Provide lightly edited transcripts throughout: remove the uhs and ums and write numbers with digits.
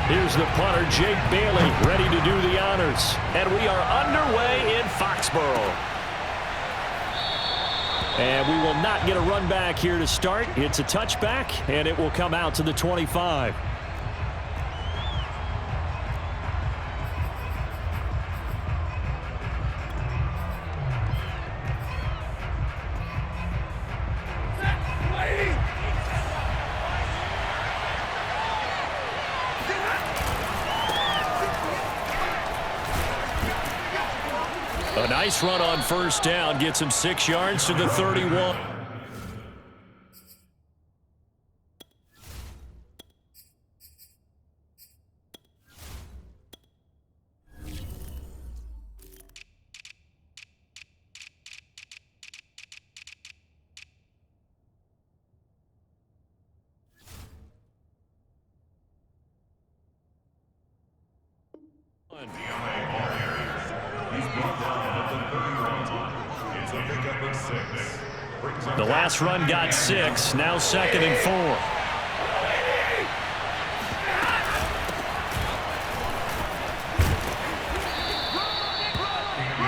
Here's the punter, Jake Bailey, ready to do the honors. And we are underway in Foxborough. And we will not get a run back here to start. It's a touchback, and it will come out to the 25. A nice run on first down gets him 6 yards to the 31. The last run got 6, now 2nd and 4.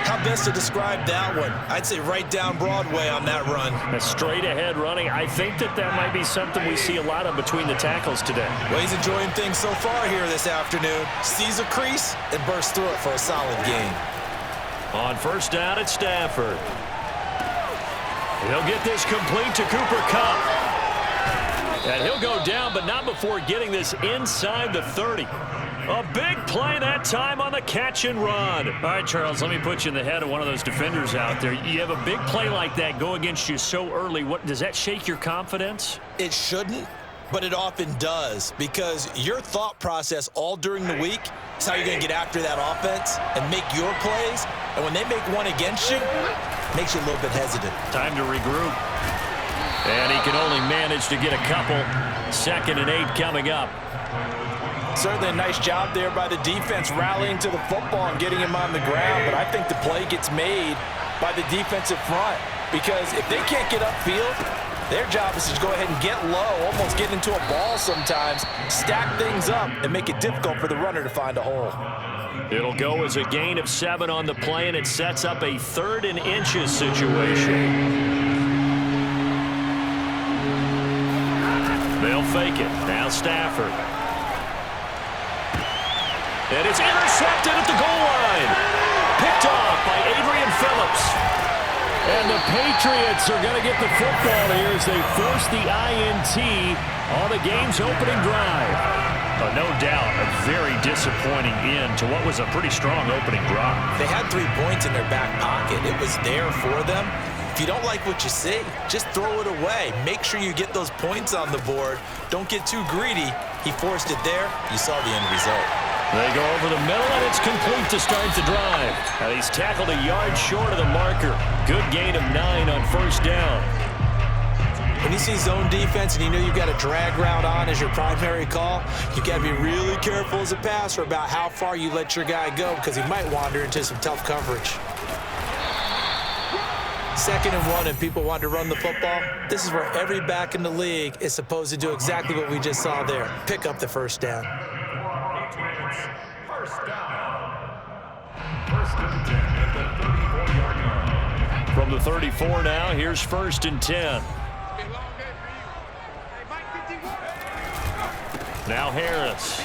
How best to describe that one? I'd say right down Broadway on that run. A straight ahead running. I think that might be something we see a lot of between the tackles today. Well, he's enjoying things so far here this afternoon. Sees a crease and bursts through it for a solid gain. On first down at Stafford. He'll get this complete to Cooper Kupp. And he'll go down, but not before getting this inside the 30. A big play that time on the catch and run. All right, Charles, let me put you in the head of one of those defenders out there. You have a big play like that go against you so early. Does that shake your confidence? It shouldn't, but it often does, because your thought process all during the week is how you're going to get after that offense and make your plays. And when they make one against you, makes you a little bit hesitant. Time to regroup. And he can only manage to get a couple. 2nd and 8 coming up. Certainly a nice job there by the defense rallying to the football and getting him on the ground. But I think the play gets made by the defensive front, because if they can't get upfield, their job is to go ahead and get low, almost get into a ball sometimes, stack things up, and make it difficult for the runner to find a hole. It'll go as a gain of 7 on the play, and it sets up a 3rd and inches situation. They'll fake it. Now Stafford. And it's intercepted at the goal line. Picked off by Adrian Phillips. And the Patriots are going to get the football here as they force the INT on the game's opening drive. No doubt a very disappointing end to what was a pretty strong opening drive. They had 3 points in their back pocket. It was there for them. If you don't like what you see, just throw it away. Make sure you get those points on the board. Don't get too greedy. He forced it there. You saw the end result. They go over the middle, and it's complete to start the drive. Now he's tackled a yard short of the marker. Good gain of 9 on first down. When you see zone defense and you know you've got a drag route on as your primary call, you've got to be really careful as a passer about how far you let your guy go, because he might wander into some tough coverage. 2nd and 1 and people want to run the football. This is where every back in the league is supposed to do exactly what we just saw there. Pick up the first down. From the 34 now, here's 1st and 10. Now Harris.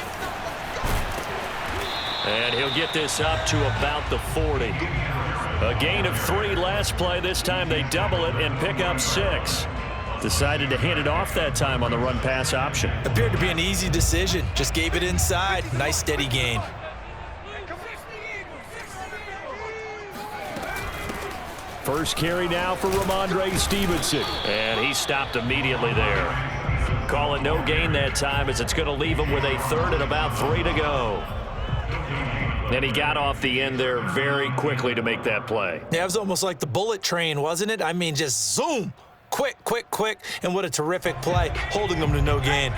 And he'll get this up to about the 40. A gain of 3 last play. This time they double it and pick up 6. Decided to hand it off that time on the run-pass option. Appeared to be an easy decision. Just gave it inside. Nice steady gain. First carry now for Ramondre Stevenson. And he stopped immediately there. Call it no gain that time, as it's going to leave him with a 3rd and about 3 to go. And he got off the end there very quickly to make that play. Yeah, it was almost like the bullet train, wasn't it? I mean, just zoom. Quick, quick, quick. And what a terrific play, holding them to no gain.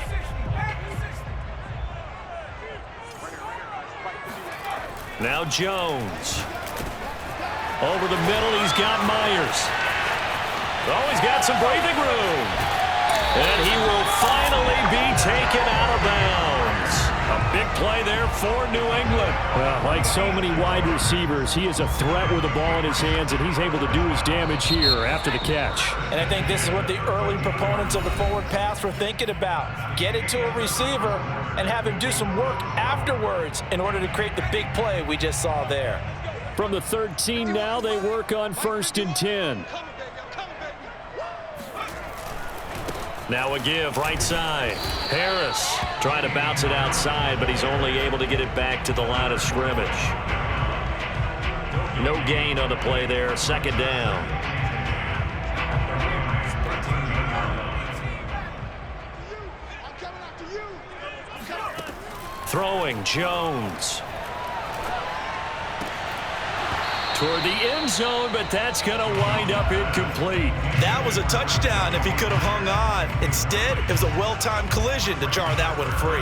Now Jones. Over the middle, he's got Myers. Oh, he's got some breathing room. And he will finally be taken out of bounds. A big Big play there for New England. Well, like so many wide receivers, he is a threat with the ball in his hands, and he's able to do his damage here after the catch. And I think this is what the early proponents of the forward pass were thinking about. Get it to a receiver and have him do some work afterwards in order to create the big play we just saw there. From the 13 now, they work on 1st and 10. Now a give right side. Harris trying to bounce it outside, but he's only able to get it back to the line of scrimmage. No gain on the play there. 2nd down. Throwing Jones. Toward the end zone, but that's going to wind up incomplete. That was a touchdown if he could have hung on. Instead, it was a well-timed collision to jar that one free.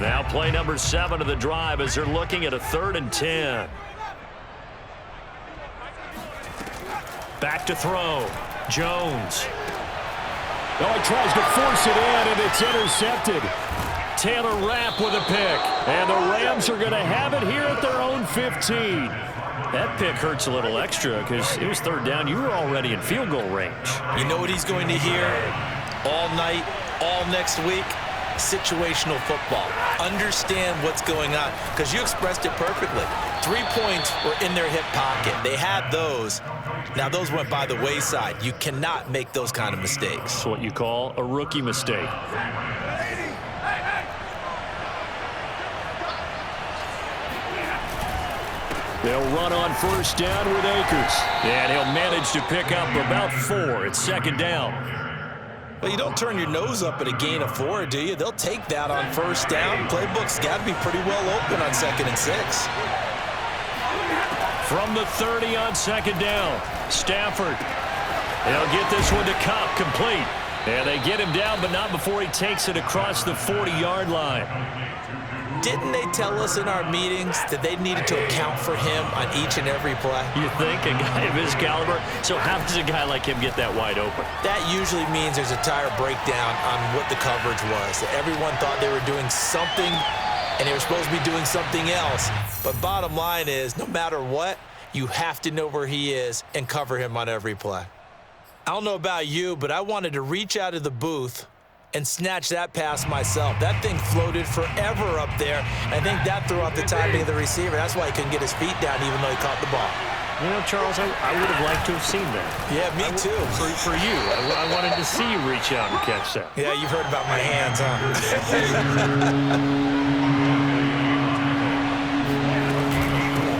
Now play number 7 of the drive as they're looking at a 3rd and 10. Back to throw. Jones. Oh, he tries to force it in, and it's intercepted. Taylor Rapp with a pick. And the Rams are going to have it here at their own 15. That pick hurts a little extra because it was 3rd down. You were already in field goal range. You know what he's going to hear all night, all next week? Situational football. Understand what's going on, because you expressed it perfectly. 3 points were in their hip pocket. They had those. Now those went by the wayside. You cannot make those kind of mistakes. It's what you call a rookie mistake. They'll run on 1st down with Akers. And he'll manage to pick up about 4. It's 2nd down. Well, you don't turn your nose up at a gain of 4, do you? They'll take that on 1st down. Playbook's got to be pretty well open on 2nd and 6. From the 30 on 2nd down, Stafford. They'll get this one to Cup, complete. And they get him down, but not before he takes it across the 40-yard line. Didn't they tell us in our meetings that they needed to account for him on each and every play? You think? A guy of his caliber? So how does a guy like him get that wide open? That usually means there's a tire breakdown on what the coverage was. That everyone thought they were doing something, and they were supposed to be doing something else. But bottom line is, no matter what, you have to know where he is and cover him on every play. I don't know about you, but I wanted to reach out of the booth and snatch that pass myself. That thing floated forever up there. I think that threw off the timing of the receiver. That's why he couldn't get his feet down even though he caught the ball. You know, Charles, I would have liked to have seen that. Yeah, me too. For you. I wanted to see you reach out and catch that. Yeah, you've heard about my hands, huh?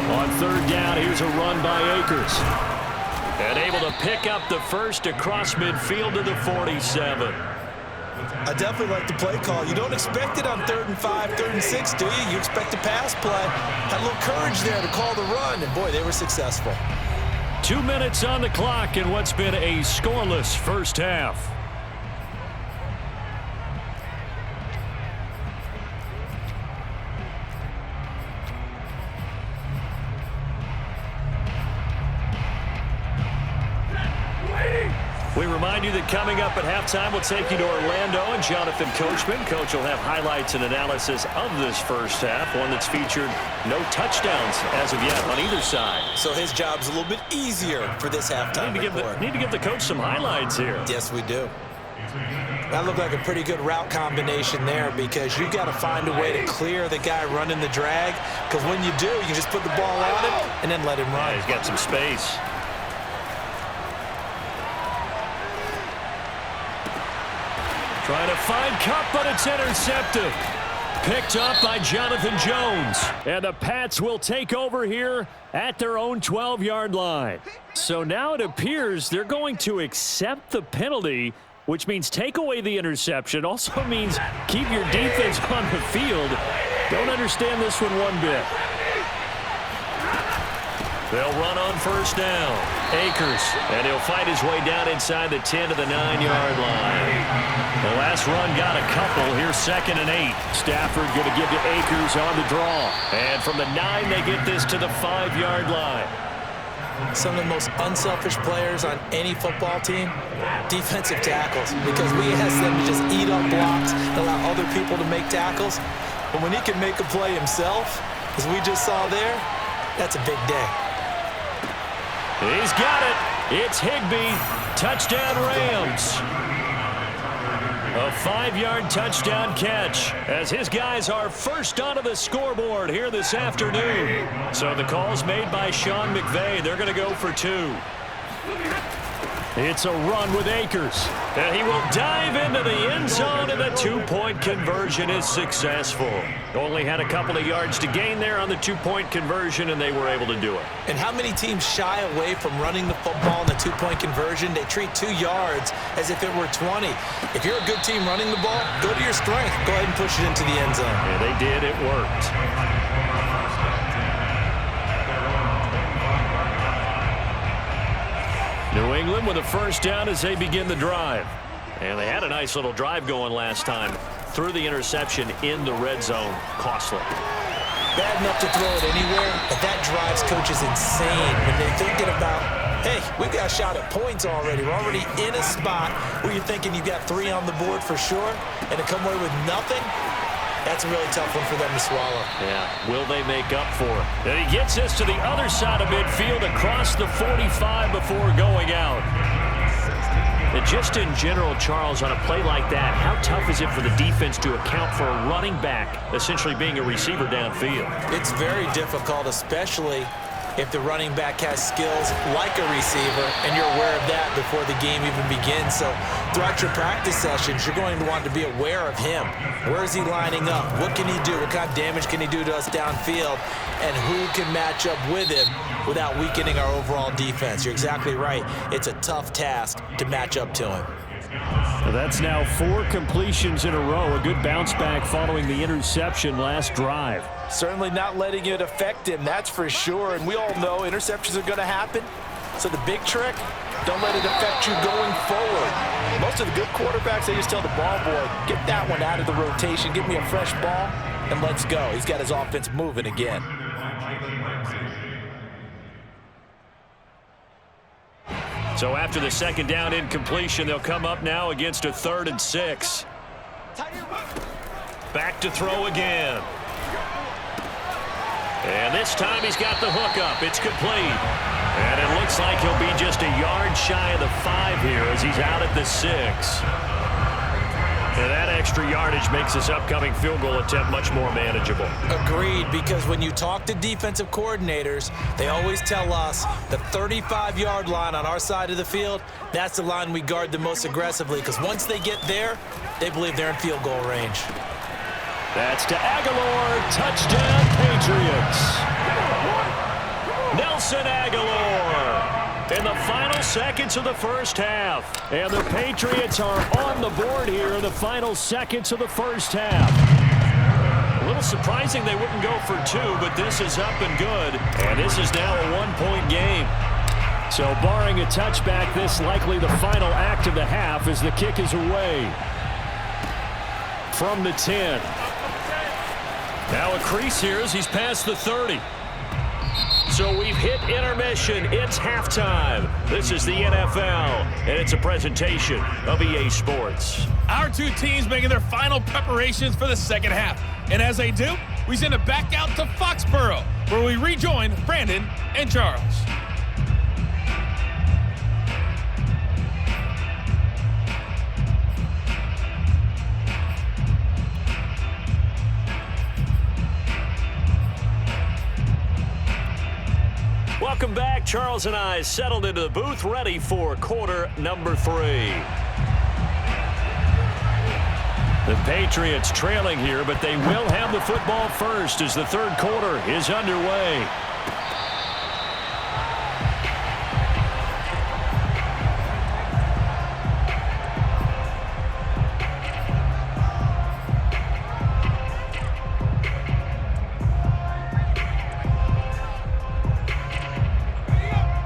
On 3rd down, here's a run by Akers. And able to pick up the first across midfield to the 47. I definitely like the play call. You don't expect it on 3rd and 5, 3rd and 6, do you? You expect a pass play. Had a little courage there to call the run, and boy, they were successful. 2 minutes on the clock in what's been a scoreless first half. We remind you that coming up at halftime, we'll take you to Orlando and Jonathan Coachman. Coach will have highlights and analysis of this first half, one that's featured no touchdowns as of yet on either side. So his job's a little bit easier for this halftime report. Need to give the coach some highlights here. Yes, we do. That looked like a pretty good route combination there, because you got to find a way to clear the guy running the drag, because when you do, you can just put the ball on him and then let him run. Yeah, he's got some space. Trying to find Cup, but it's intercepted. Picked up by Jonathan Jones. And the Pats will take over here at their own 12-yard line. So now it appears they're going to accept the penalty, which means take away the interception. Also means keep your defense on the field. Don't understand this one bit. They'll run on 1st down. Akers, and he'll fight his way down inside the 10 to the 9-yard line. The last run got a couple. Here's 2nd and 8. Stafford going to give to Akers on the draw. And from the 9, they get this to the 5-yard line. some of the most unselfish players on any football team? Defensive tackles, because we ask them to just eat up blocks and allow other people to make tackles. But when he can make a play himself, as we just saw there, that's a big day. He's got it. It's Higbee. Touchdown, Rams. A 5-yard touchdown catch as his guys are first onto the scoreboard here this afternoon. So the call's made by Sean McVay. They're going to go for 2. It's a run with Akers. And he will dive into the end zone, and the 2-point conversion is successful. Only had a couple of yards to gain there on the 2-point conversion, and they were able to do it. And how many teams shy away from running the football in the 2-point conversion? They treat 2 yards as if it were 20. If you're a good team running the ball, go to your strength. Go ahead and push it into the end zone. Yeah, they did. It worked. New England with a first down as they begin the drive. And they had a nice little drive going last time. Threw the interception in the red zone. Costly. Bad enough to throw it anywhere, but that drives coaches insane when they're thinking about, hey, we've got a shot at points already. We're already in a spot where you're thinking you've got 3 on the board for sure, and to come away with nothing, that's a really tough one for them to swallow. Yeah, will they make up for it? And he gets us to the other side of midfield across the 45 before going out. And just in general, Charles, on a play like that, how tough is it for the defense to account for a running back essentially being a receiver downfield? It's very difficult, especially if the running back has skills like a receiver, and you're aware of that before the game even begins. So throughout your practice sessions, you're going to want to be aware of him. Where is he lining up? What can he do? What kind of damage can he do to us downfield? And who can match up with him without weakening our overall defense? You're exactly right. It's a tough task to match up to him. Well, that's now 4 completions in a row. A good bounce back following the interception last drive. Certainly not letting it affect him, that's for sure. And we all know interceptions are going to happen. So the big trick, don't let it affect you going forward. Most of the good quarterbacks, they just tell the ball boy, get that one out of the rotation, give me a fresh ball, and let's go. He's got his offense moving again. So after the second down incompletion, they'll come up now against a 3rd and 6. Back to throw again. And this time he's got the hook up. It's complete. And it looks like he'll be just a yard shy of the 5 here as he's out at the 6. And that extra yardage makes this upcoming field goal attempt much more manageable. Agreed, because when you talk to defensive coordinators, they always tell us the 35-yard line on our side of the field, that's the line we guard the most aggressively, because once they get there, they believe they're in field goal range. That's to Aguilar. Touchdown, Patriots. Nelson Aguilar in the final seconds of the first half. And the Patriots are on the board here in the final seconds of the first half. A little surprising they wouldn't go for 2, but this is up and good. And this is now a 1-point game. So barring a touchback, this likely the final act of the half as the kick is away. From the 10. Now a crease here as he's past the 30. So we've hit intermission. It's halftime. This is the NFL, and it's a presentation of EA Sports. Our 2 teams making their final preparations for the second half. And as they do, we send it back out to Foxborough, where we rejoin Brandon and Charles. Welcome back. Charles and I settled into the booth, ready for quarter number 3. The Patriots trailing here, but they will have the football first as the 3rd quarter is underway.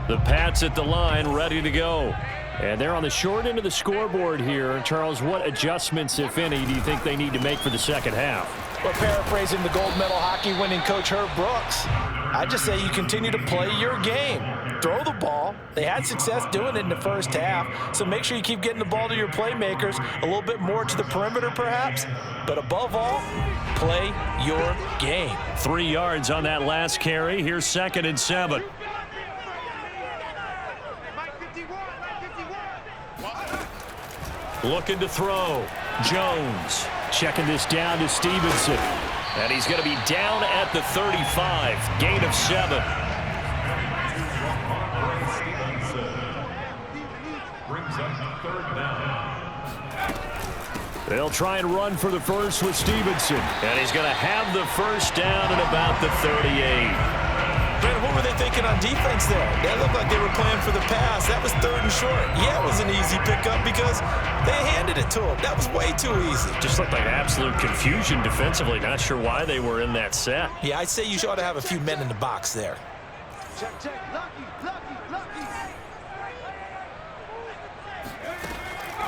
The Pats at the line, ready to go. And they're on the short end of the scoreboard here. Charles, what adjustments, if any, do you think they need to make for the second half? Well, paraphrasing the gold medal hockey winning coach Herb Brooks, I just say you continue to play your game. throw the ball. They had success doing it in the first half, so make sure you keep getting the ball to your playmakers, a little bit more to the perimeter perhaps, but above all, play your game. 3 yards on that last carry. Here's 2nd and 7. Looking to throw. Jones checking this down to Stevenson. And he's going to be down at the 35. Gain of 7. They'll try and run for the first with Stevenson. And he's going to have the first down at about the 38. Brandon, what were they thinking on defense there? They looked like they were playing for the pass. That was 3rd and short. Yeah, it was an easy pickup because they handed it to him. That was way too easy. Just looked like absolute confusion defensively. Not sure why they were in that set. Yeah, I'd say you ought to have a few men in the box there. Check, check. Lucky.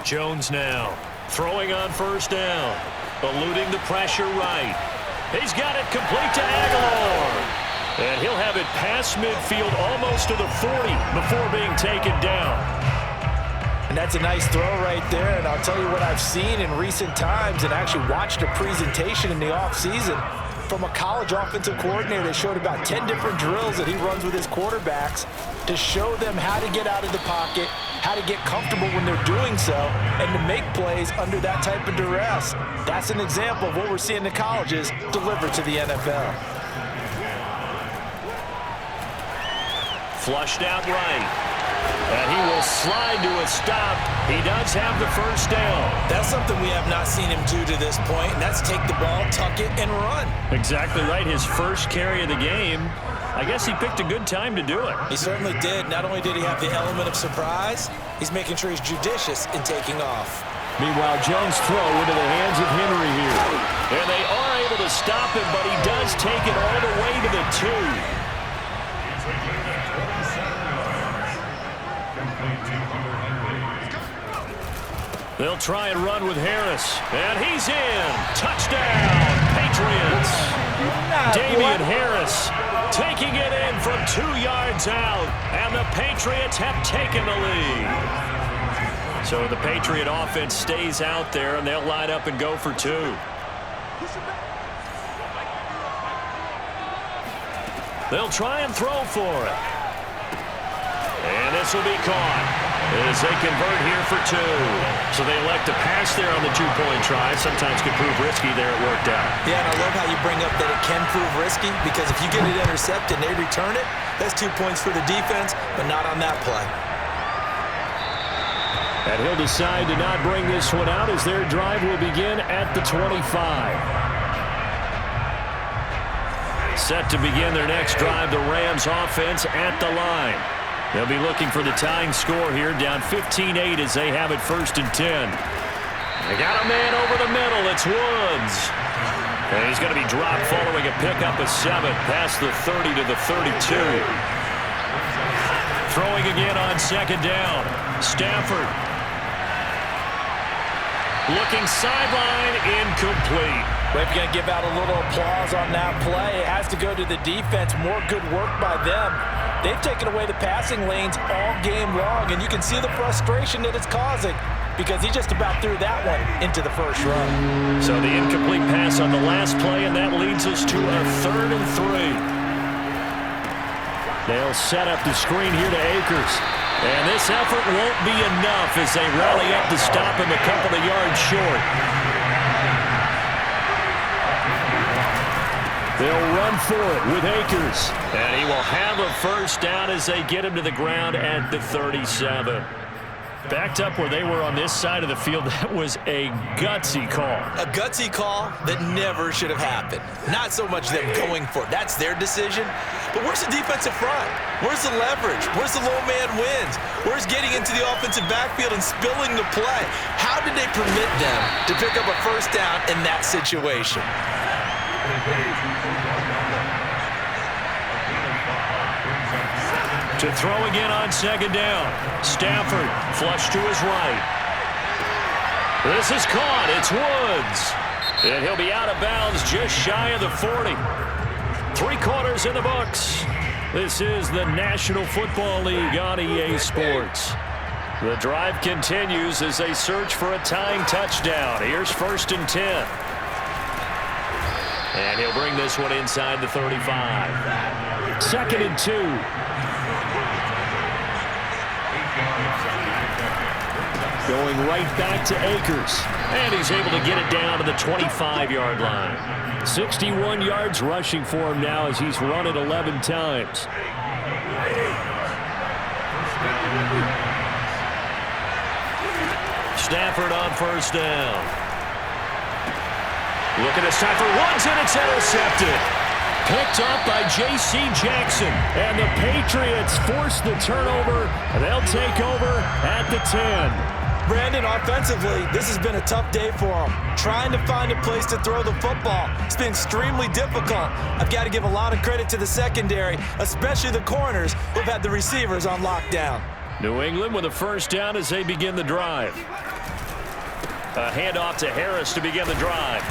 Jones now throwing on first down. Eluding the pressure right. He's got it complete to Aguilar. And he'll have it past midfield almost to the 40 before being taken down. And that's a nice throw right there. And I'll tell you what I've seen in recent times and actually watched a presentation in the offseason from a college offensive coordinator that showed about 10 different drills that he runs with his quarterbacks to show them how to get out of the pocket, how to get comfortable when they're doing so, and to make plays under that type of duress. That's an example of what we're seeing in the colleges delivered to the NFL. Flushed out right. And he will slide to a stop. He does have the first down. That's something we have not seen him do to this point, and that's take the ball, tuck it, and run. Exactly right. His first carry of the game. I guess he picked a good time to do it. He certainly did. Not only did he have the element of surprise, he's making sure he's judicious in taking off. Meanwhile, Jones' throw into the hands of Henry here. And they are able to stop him, but he does take it all the way to the 2. They'll try and run with Harris. And he's in. Touchdown, Patriots. Damian Harris taking it in from 2 yards out. And the Patriots have taken the lead. So the Patriot offense stays out there, and they'll line up and go for 2. They'll try and throw for it. And this will be caught as they convert here for 2. So they elect to pass there on the 2-point try. Sometimes could prove risky. There it worked out. Yeah, and I love how you bring up that it can prove risky, because if you get it intercepted and they return it, that's 2 points for the defense, but not on that play. And he'll decide to not bring this one out as their drive will begin at the 25. Set to begin their next drive, the Rams offense at the line. They'll be looking for the tying score here, down 15-8 as they have it 1st and 10. They got a man over the middle. It's Woods. And he's going to be dropped following a pickup of 7 past the 30 to the 32. Throwing again on 2nd down. Stafford. Looking sideline, incomplete. We're going to give out a little applause on that play. It has to go to the defense. More good work by them. They've taken away the passing lanes all game long, and you can see the frustration that it's causing because he just about threw that one into the first run. So the incomplete pass on the last play, and that leads us to a 3rd and 3. They'll set up the screen here to Akers. And this effort won't be enough as they rally up to stop him a couple of yards short. They'll run for it with Akers. And he will have a first down as they get him to the ground at the 37. Backed up where they were on this side of the field, that was a gutsy call. A gutsy call that never should have happened. Not so much them going for it. That's their decision. But where's the defensive front? Where's the leverage? Where's the low man wins? Where's getting into the offensive backfield and spilling the play? How did they permit them to pick up a first down in that situation? To throw again on 2nd down. Stafford flush to his right. This is caught. It's Woods. And he'll be out of bounds just shy of the 40. 3 quarters in the books. This is the National Football League on EA Sports. The drive continues as they search for a tying touchdown. Here's 1st and 10. And he'll bring this one inside the 35. 2nd and 2. Going right back to Akers. And he's able to get it down to the 25-yard line. 61 yards rushing for him now as he's run it 11 times. Stafford on 1st down. Looking at Stafford once, and it's intercepted. Picked up by J.C. Jackson. And the Patriots force the turnover. And they'll take over at the 10. Brandon, offensively, this has been a tough day for him. Trying to find a place to throw the football. It's been extremely difficult. I've got to give a lot of credit to the secondary, especially the corners who've had the receivers on lockdown. New England with a 1st down as they begin the drive. A handoff to Harris to begin the drive.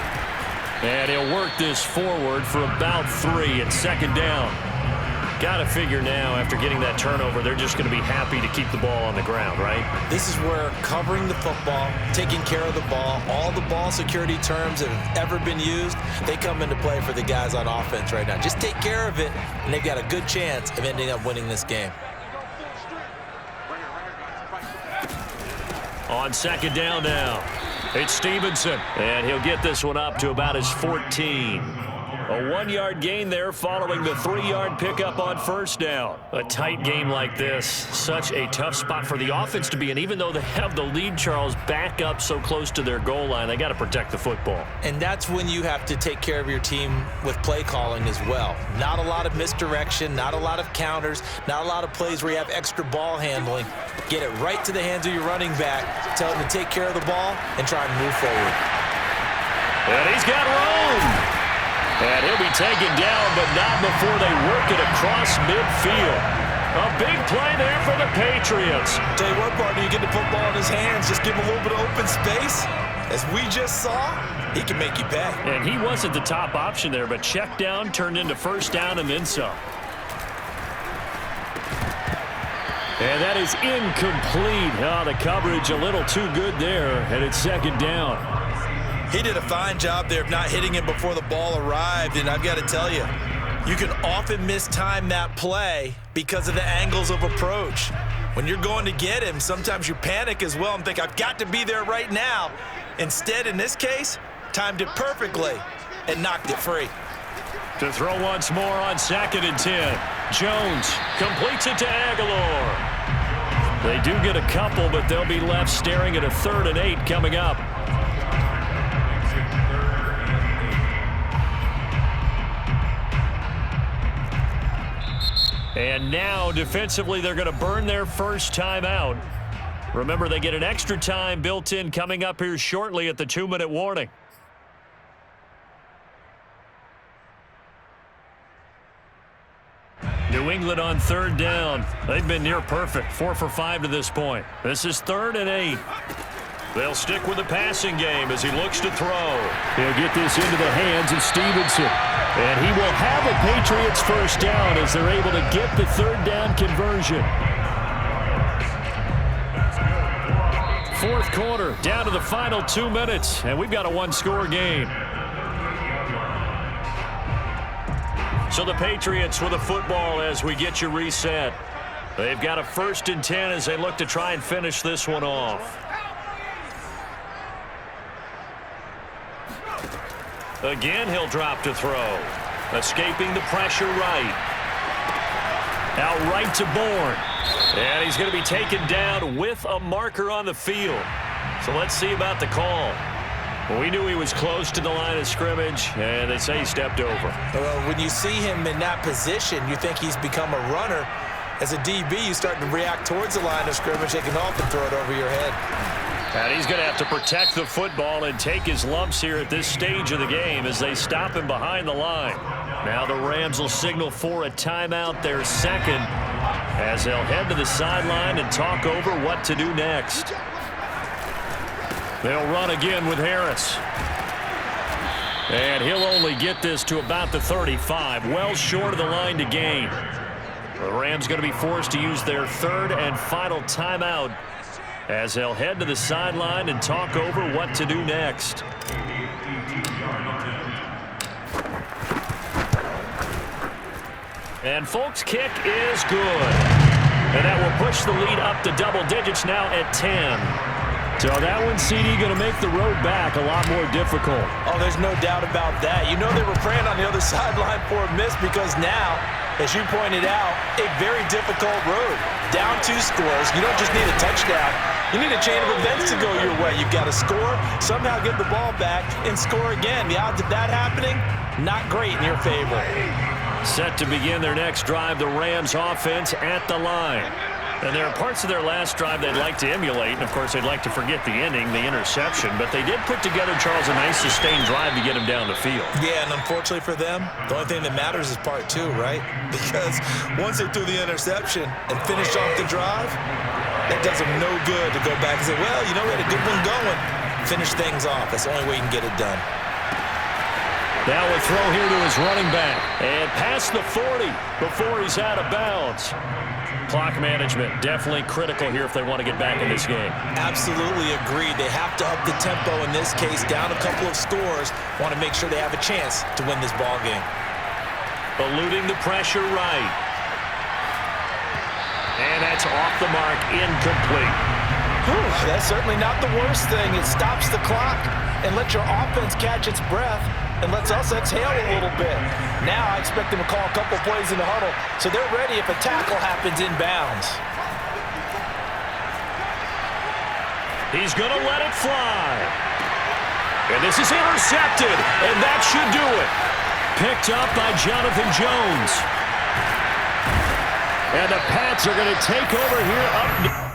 And he'll work this forward for about 3 at 2nd down. Got to figure now, after getting that turnover, they're just going to be happy to keep the ball on the ground, right? This is where covering the football, taking care of the ball, all the ball security terms that have ever been used, they come into play for the guys on offense right now. Just take care of it, and they've got a good chance of ending up winning this game. On 2nd down now, it's Stevenson, and he'll get this one up to about his 14. A 1-yard gain there following the 3-yard pickup on 1st down. A tight game like this, such a tough spot for the offense to be in. Even though they have the lead, Charles, back up so close to their goal line, they got to protect the football. And that's when you have to take care of your team with play calling as well. Not a lot of misdirection, not a lot of counters, not a lot of plays where you have extra ball handling. Get it right to the hands of your running back, tell him to take care of the ball, and try and move forward. And he's got room. And he'll be taken down, but not before they work it across midfield. A big play there for the Patriots. Tell you what, partner, you get the football in his hands, just give him a little bit of open space. As we just saw, he can make you pay. And he wasn't the top option there, but check down turned into 1st down and then some. And that is incomplete. Oh, the coverage a little too good there, and it's 2nd down. He did a fine job there of not hitting him before the ball arrived, and I've got to tell you, you can often mistime that play because of the angles of approach. When you're going to get him, sometimes you panic as well and think, I've got to be there right now. Instead, in this case, timed it perfectly and knocked it free. To throw once more on 2nd and 10. Jones completes it to Aguilar. They do get a couple, but they'll be left staring at a 3rd and 8 coming up. And now, defensively, they're going to burn their 1st time out. Remember, they get an extra time built in coming up here shortly at the 2-minute warning. New England on 3rd down. They've been near perfect, 4 for 5 to this point. This is 3rd and 8. They'll stick with the passing game as he looks to throw. He'll get this into the hands of Stevenson. And he will have a Patriots 1st down as they're able to get the 3rd down conversion. 4th quarter, down to the final 2 minutes, and we've got a 1-score game. So the Patriots with the football as we get you reset. They've got a 1st and 10 as they look to try and finish this one off. Again, he'll drop to throw. Escaping the pressure right. Out right to Bourne. And he's going to be taken down with a marker on the field. So let's see about the call. Well, we knew he was close to the line of scrimmage, and they say he stepped over. Well, when you see him in that position, you think he's become a runner. As a DB, you start to react towards the line of scrimmage. They can often throw it over your head. And he's going to have to protect the football and take his lumps here at this stage of the game as they stop him behind the line. Now the Rams will signal for a timeout, their 2nd, as they'll head to the sideline and talk over what to do next. They'll run again with Harris. And he'll only get this to about the 35, well short of the line to gain. The Rams going to be forced to use their third and final timeout as they'll head to the sideline and talk over what to do next. And Folk's kick is good. And that will push the lead up to double digits now at 10. So that one, CD, going to make the road back a lot more difficult. Oh, there's no doubt about that. You know they were praying on the other sideline for a miss because now, as you pointed out, a very difficult road. Down 2 scores. You don't just need a touchdown. You need a chain of events to go your way. You've got to score, somehow get the ball back, and score again. The odds of that happening, not great in your favor. Set to begin their next drive, the Rams offense at the line. And there are parts of their last drive they'd like to emulate. And, of course, they'd like to forget the ending, the interception. But they did put together, Charles, a nice sustained drive to get him down the field. Yeah, and unfortunately for them, the only thing that matters is part 2, right? Because once they threw the interception and finished off the drive, that does them no good to go back and say, well, you know, we had a good one going. Finish things off. That's the only way you can get it done. Now a throw here to his running back. And past the 40 before he's out of bounds. Clock management definitely critical here if they want to get back in this game. Absolutely agreed. They have to up the tempo in this case, down a couple of scores. Want to make sure they have a chance to win this ball game. Eluding the pressure right. And that's off the mark, incomplete. Whew, that's certainly not the worst thing. It stops the clock and lets your offense catch its breath and lets us exhale a little bit. Now I expect them to call a couple plays in the huddle so they're ready if a tackle happens inbounds. He's going to let it fly. And this is intercepted, and that should do it. Picked up by Jonathan Jones. And the Pats are going to take over here up.